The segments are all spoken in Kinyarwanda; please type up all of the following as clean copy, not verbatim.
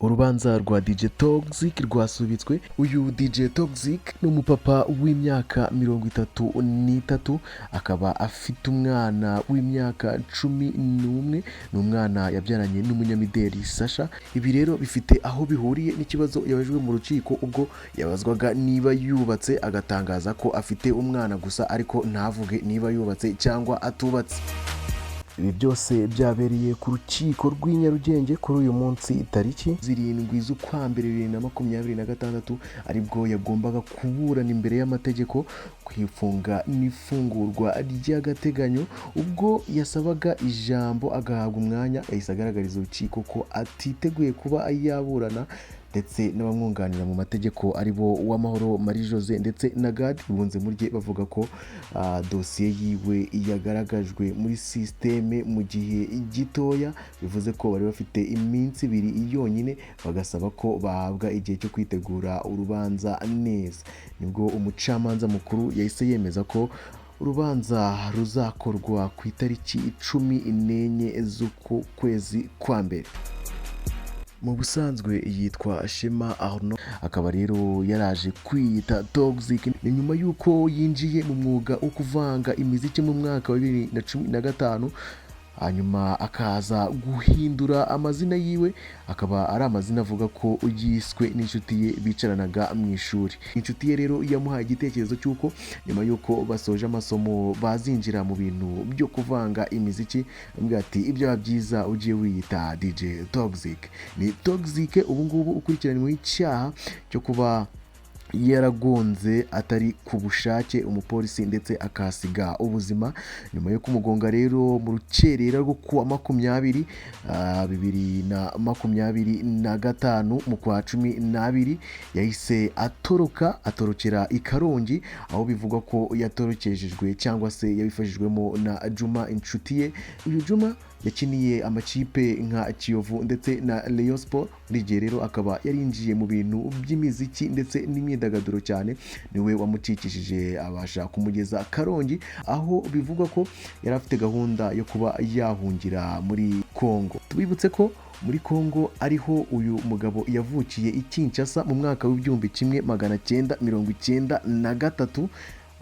Urubanza rwa DJ Toxxyk rwasubitswe. Uyu DJ Toxxyk ni umupapa w'imyaka 33, akaba afite umwana w'imyaka 11, ni umwana yabyaranye n'umunyamideli Sasha. Ibi rero bifite aho bihuriye n'ikibazo yabajwe mu rukiko ubwo yabazwaga niba yubatse, agatangaza ko afite umwana gusa ariko ntavuge niba yubatse cyangwa atubatse. Ibi byose byabereye ku rukiko rw'i Nyarugenge kuri uyu munsi tariki 7 z'ukwa mbere 2026, aribwo yagombaga kuburana imbere y'amategeko kwifunga n'ifungurwa ry'agateganyo. Ubwo yasabaga ijambo agahabwa umwanya, yahise agaragariza urukiko ko atiteguye kuba yaburana ndetse n'abamwunganira mu mategeko aribo Uwamahoro Marie Jose ndetse na Gad bunze murye bavuga ko dosiye yiwe yagaragajwe muri systeme mu gihe gitoya, bivuze ko bari bafite iminsi 2 yonyine bagasaba ko bahabwa igihe cyo kwitegura urubanza neza. Nibwo umucamanza mukuru yahise yemeza ko urubanza ruzakorwa ku itariki 14 z'uku kwezi kwa mbere. Mu busanzwe yitwa Shema Arno, akaba rero yaraje kwiyita Toxxyk ni nyuma yuko yinjiye mu mwuga wo kuvanga imiziki mu mwaka wa 2015, hanyuma akaza guhindura amazina yiwe, akaba ari amazina avuga ko yiswe n'inshuti ye bicaranaga mu ishuri. Inshuti ye rero yamuhaye igitekerezo cy'uko nyuma yuko basoje amasomo bazinjira mu bintu byo kuvanga imiziki, ambwira ati ibyaha byiza ugiye wiyita DJ Toxxyk. Ni Toxxyk ubu ngubu ukurikiranyweho icyaha cyo kuba yaragonze atari ku bushake umupolisi ndetse akasiga ubuzima, nyuma yo kumugonga rero mu rukerera rwo kuwa 2025 mu kwa 12 yahise atorokera i Karongi, aho bivugwa ko yatorokejejwe cyangwa se yabifashijwemo na Juma inshuti ye. Uyu Juma yakiniye amakipe nka Kiyovu ndetse na Rayon Sport. Muri gihe rero akaba yarinjiye mu bintu by'imiziki ndetse n'imyidagaduro cyane, niwe wamucikishije abasha kumugeza Karongi, aho bivugwa ko yari afite gahunda yo kuba yahungira muri Kongo. Tubibutse ko muri Kongo ariho uyu mugabo yavukiye i Kinshasa mu mwaka w'1993,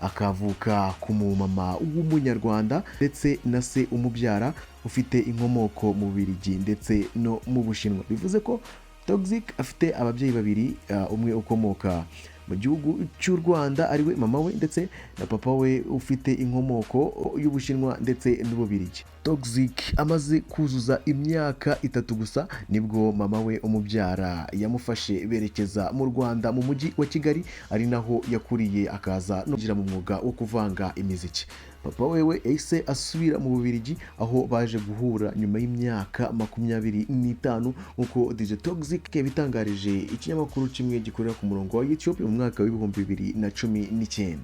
akavuka ku mumama w'umunyarwanda ndetse na se umubyara ufite inkomoko mu Bubiligi ndetse no mu Bushinwa. Bivuze ko Toxxyk afite ababyeyi babiri, umwe ukomoka mu gihugu cy'u Rwanda ariwe mama we ndetse na papa we ufite inkomoko y'Ubushinwa ndetse n'Ububiligi. Toxxyk amaze kuzuza imyaka 3 gusa nibwo mama we umubyara yamufashe berekeza mu Rwanda mu mujyi wa Kigali, ari naho yakuriye akaza no kugira mu mwuga wo kuvanga imiziki. Papa wewe yahise asubira mu Bubiligi, aho baje guhura nyuma y'imyaka 25 uko DJ Toxxyk yabitangarije ikinyamakuru kimwe gikorera ku murongo wa YouTube mu mwaka w'2019.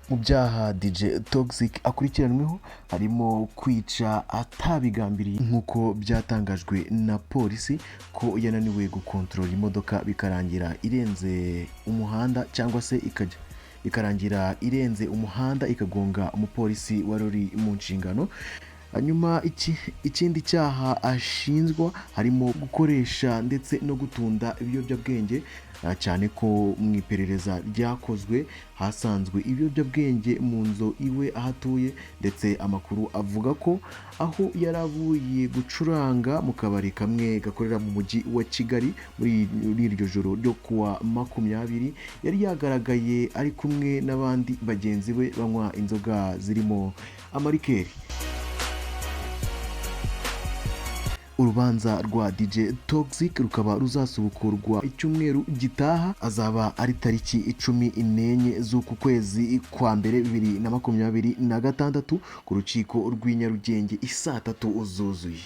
Mu byaha DJ Toxxyk akurikiranweho harimo kwica atabigambiriye nk'uko byatangajwe na polisi ko yananiwe gukontrola imodoka bikarangira irenze umuhanda cyangwa se ikarangira irenze umuhanda ikagonga umupolisi wari uri mu nshingano. Hanyuma ikindi cyaha ashinjwa harimo gukoresha ndetse no gutunda ibiyobyabwenge, cyane ko mu iperereza ryakozwe hasanzwe ibiyobyabwenge mu nzu iwe ahatuye, ndetse amakuru avuga ko aho yaravuye gucuranga mu kabari kamwe gakorera mu mujyi wa Kigali muri iryo joro ryo kuwa 20 yari yagaragaye ari kumwe n'abandi bagenzi be banywa inzoga zirimo amarikeri. Urubanza rwa DJ Toxxyk rukaba ruzasubukurwa icyumweru gitaha, azaba ari tariki 14 z'uku kwezi kwa mbere 2026 ku rukiko rw'i Nyarugenge isaa 3 zuzuye.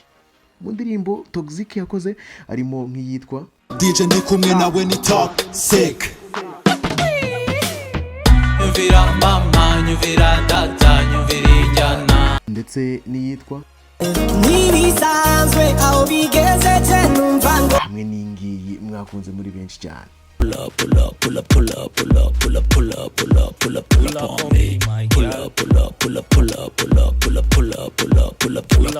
Mu ndirimbo Toxxyk yakoze arimo nk'iyitwa DJ ndi kumwe nawe ni Toxxyk, nyumvira mama nyumvira data nyumvira injyana, ndetse n'iyitwa nibisanzwe aho bigeze numva hamwe n'ingiyi mwakunze muri benshi cyane. pull up pull up pull up pull up pull up pull up pull up pull up pull up pull up on me, pull up pull up pull up pull up pull up pull up pull up pull up pull up pull up